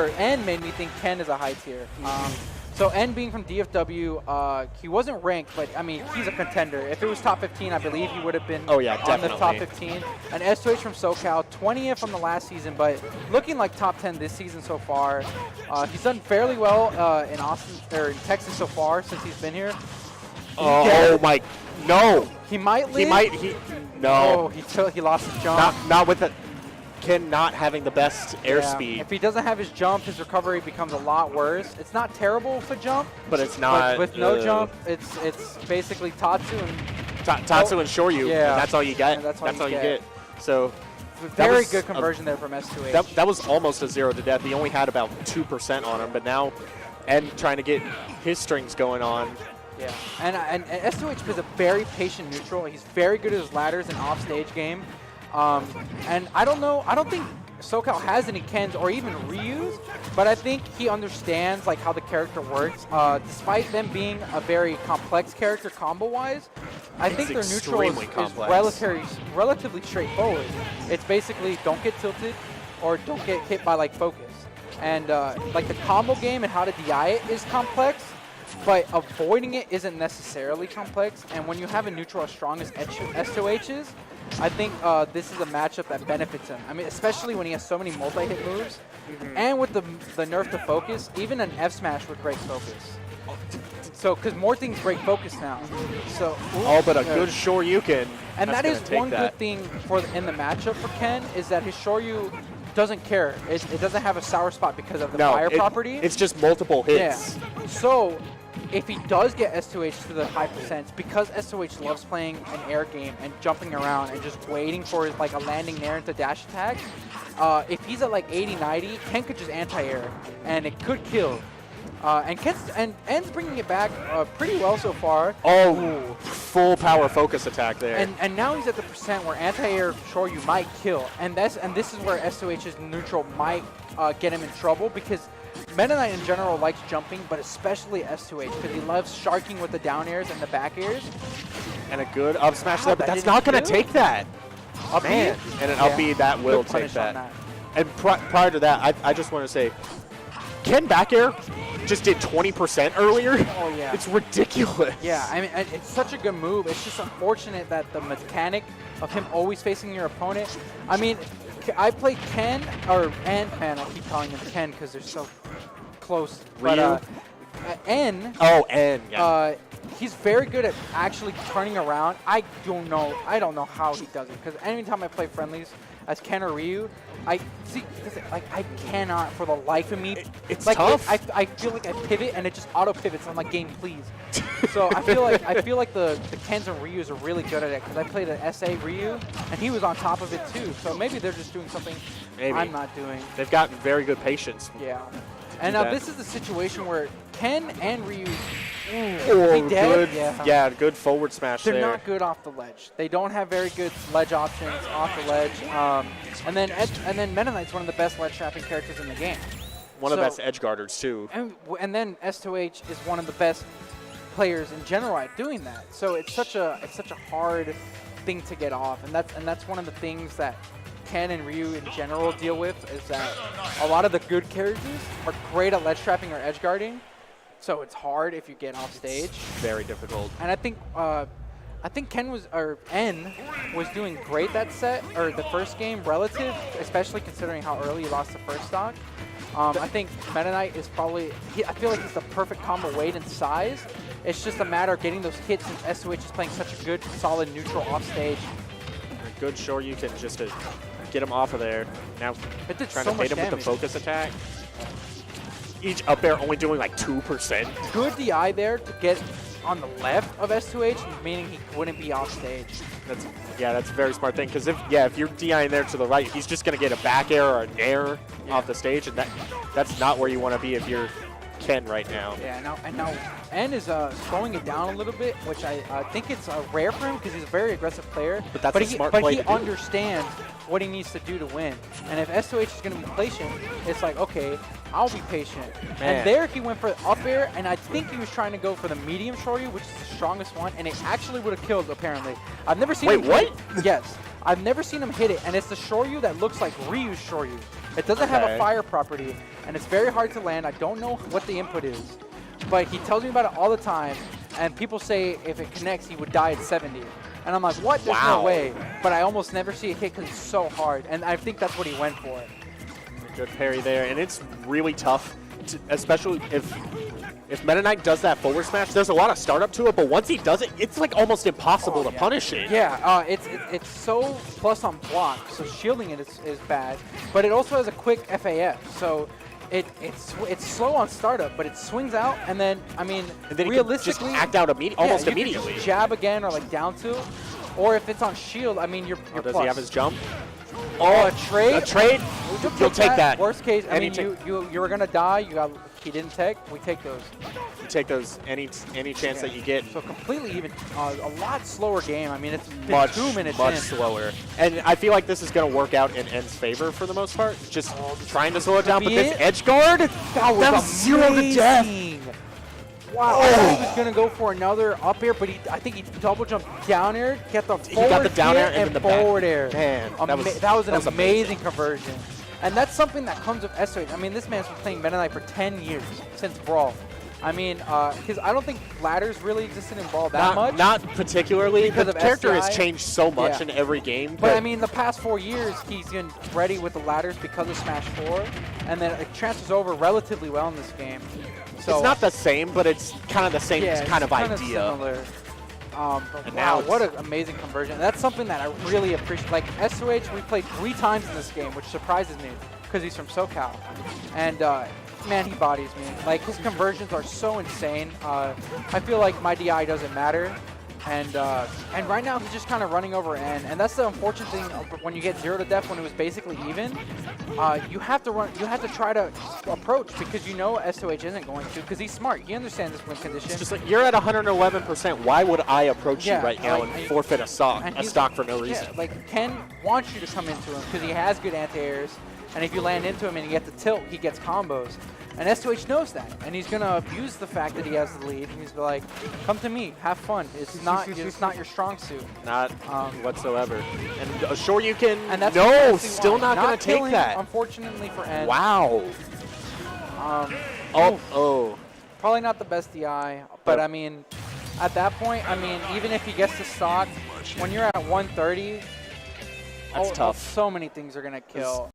N made me think Ken is a high tier. So N being from DFW, he wasn't ranked, but I mean, he's a contender. If it was top 15, I believe he would have been on the top 15. And S2H from SoCal, 20th from the last season, but looking like top 10 this season so far. He's done fairly well in Austin or in Texas so far since he's been here. Oh my, no. He might live. No. Oh, he lost his jump. Not with the Ken not having the best airspeed. If he doesn't have his jump, his recovery becomes a lot worse. It's not terrible for jump, but it's not. But with no jump, it's basically Tatsu and Tatsu and Shoryu. Yeah, and that's all you get. That's all you get. So very good conversion there from S2H. That was almost a 0 to death. He only had about 2% on him, but now and trying to get his strings going on. Yeah, and S2H is a very patient neutral. He's very good at his ladders and offstage game. And I don't think SoCal has any Kens or even Ryus, but I think he understands like how the character works. Despite them being a very complex character combo-wise, I think their neutral is relatively straightforward. It's basically don't get tilted or don't get hit by like focus. And like the combo game and how to DI it is complex, but avoiding it isn't necessarily complex. And when you have a neutral as strong as S2H's, I think this is a matchup that benefits him. I mean, especially when he has so many multi-hit moves. And with the nerf to focus, even an F smash would break focus. So, because more things break focus now. So, but a good Shoryuken. And that is one good thing in the matchup for Ken, is that his Shoryu doesn't care. It doesn't have a sour spot because of the fire property. It's just multiple hits. Yeah. So, if he does get S2H to the high percents, because S2H loves playing an air game and jumping around and just waiting for like a landing nair into dash attack, if he's at like 80, 90, Ken could just anti-air and it could kill. And N's bringing it back pretty well so far. Oh, full power focus attack there. And now he's at the percent where anti-air Shoryu might kill. And this is where S2H's neutral might get him in trouble, because Meta Knight in general likes jumping, but especially S2H, because he loves sharking with the down airs and the back airs. And a good up smash there, but that's not going to take that. Up Man. And an up B that will take that. And prior to that, I just want to say, Ken back air just did 20% earlier. Oh, yeah. It's ridiculous. Yeah, I mean, it's such a good move. It's just unfortunate that the mechanic of him always facing your opponent. I mean, I played Ken, man, I keep calling him Ken because they're so close. But N. Oh, N. Yeah. He's very good at actually turning around. I don't know how he does it, because anytime I play friendlies as Ken or Ryu, I cannot for the life of me. It's like, tough. I feel like I pivot and it just auto pivots. I'm like, game, please. So I feel like the Kens and Ryus are really good at it, because I played an SA Ryu and he was on top of it too. So maybe they're just doing something I'm not doing. They've got very good patience. Yeah. And now this is the situation where Ken and Ryu, good forward smash there. They're not good off the ledge. They don't have very good ledge options off the ledge. And then Meta Knight's one of the best ledge trapping characters in the game. One of the best edge guarders too. And then S2H is one of the best players in general at doing that. So it's such a hard thing to get off, and that's one of the things that Ken and Ryu in general deal with, is that a lot of the good characters are great at ledge trapping or edge guarding. So it's hard if you get off stage. Very difficult. And I think N was doing great that set, or the first game relative, especially considering how early he lost the first stock. I think Meta Knight is probably, I feel like he's the perfect combo weight and size. It's just a matter of getting those hits, since S2H is playing such a good, solid neutral off stage. A good Shoryuken just to get him off of there. Now trying to hit him with the focus attack. Each up there only doing like 2%. Good DI there to get on the left of S2H, meaning he wouldn't be off stage. That's a very smart thing, because if you're DIing there to the right, he's just going to get a back air or a nair off the stage, and that's not where you want to be if you're Ken right now. Yeah, and now N is slowing it down a little bit, which I think it's rare for him, because he's a very aggressive player. But that's a smart play he understands what he needs to do to win. And if S2H is going to be patient, it's like, okay, I'll be patient. Man. And there he went for up air, and I think he was trying to go for the medium Shoryu, which is the strongest one, and it actually would have killed, apparently. I've never seen him play. Wait, what? Yes. I've never seen him hit it, and it's the Shoryu that looks like Ryu's Shoryu. It doesn't have a fire property, and it's very hard to land. I don't know what the input is, but he tells me about it all the time, and people say if it connects, he would die at 70. And I'm like, what? There's no way. But I almost never see it hit because it's so hard, and I think that's what he went for. Good parry there, and it's really tough, especially if Meta Knight does that forward smash. There's a lot of startup to it, but once he does it, it's like almost impossible to punish it. Yeah, it's so plus on block, so shielding it is bad, but it also has a quick FAF, so it's slow on startup, but it swings out, and then I mean, and then realistically, just act out almost you immediately. Can just jab again or like down to, or if it's on shield, I mean, you're does plus. he have his jump? Oh, a trade. A trade. You'll take that. Worst case, I mean, you were gonna die. He didn't take. We take those. You take those any chance that you get. So completely even. A lot slower game. I mean, it's been much 2 minutes much in. slower. And I feel like this is going to work out in N's favor for the most part. Just trying to slow it down, but this edge guard, that was 0 to death. Wow, I thought he was gonna go for another up air, but I think he double jumped down air, get the forward down air and the forward back. air. Man, that was an amazing conversion. And that's something that comes with S2H. I mean, this man's been playing Meta Knight for 10 years, since Brawl. I mean, because I don't think ladders really existed in Brawl that much. Not particularly, because the character has SDI. changed so much in every game. But I mean, the past 4 years, he's been ready with the ladders because of Smash 4, and then it transfers over relatively well in this game. So it's not the same, but it's kind of the same kind of idea. Similar. And wow, now what an amazing conversion. That's something that I really appreciate. Like, S2H, we played 3 times in this game, which surprises me, because he's from SoCal. And, man, he bodies me. Like, his conversions are so insane. I feel like my DI doesn't matter. And right now, he's just kind of running over N. And that's the unfortunate thing when you get 0 to death when it was basically even. You have to try to approach, because you know S2H isn't going to, because he's smart. He understands this win condition. It's just like, you're at 111%. Why would I approach you right now and forfeit a stock for no reason? Yeah, like, Ken wants you to come into him because he has good anti-airs. And if you land into him and you get the tilt, he gets combos. And S2H knows that, and he's going to abuse the fact that he has the lead. He's like, come to me, have fun. It's not your strong suit. Not whatsoever. And Shoryuken, and that's no, still not going to take killing, that. Unfortunately for N. Wow. Probably not the best DI, but I mean, at that point, I mean, even if he gets the stock, when you're at 130, that's tough. So many things are going to kill.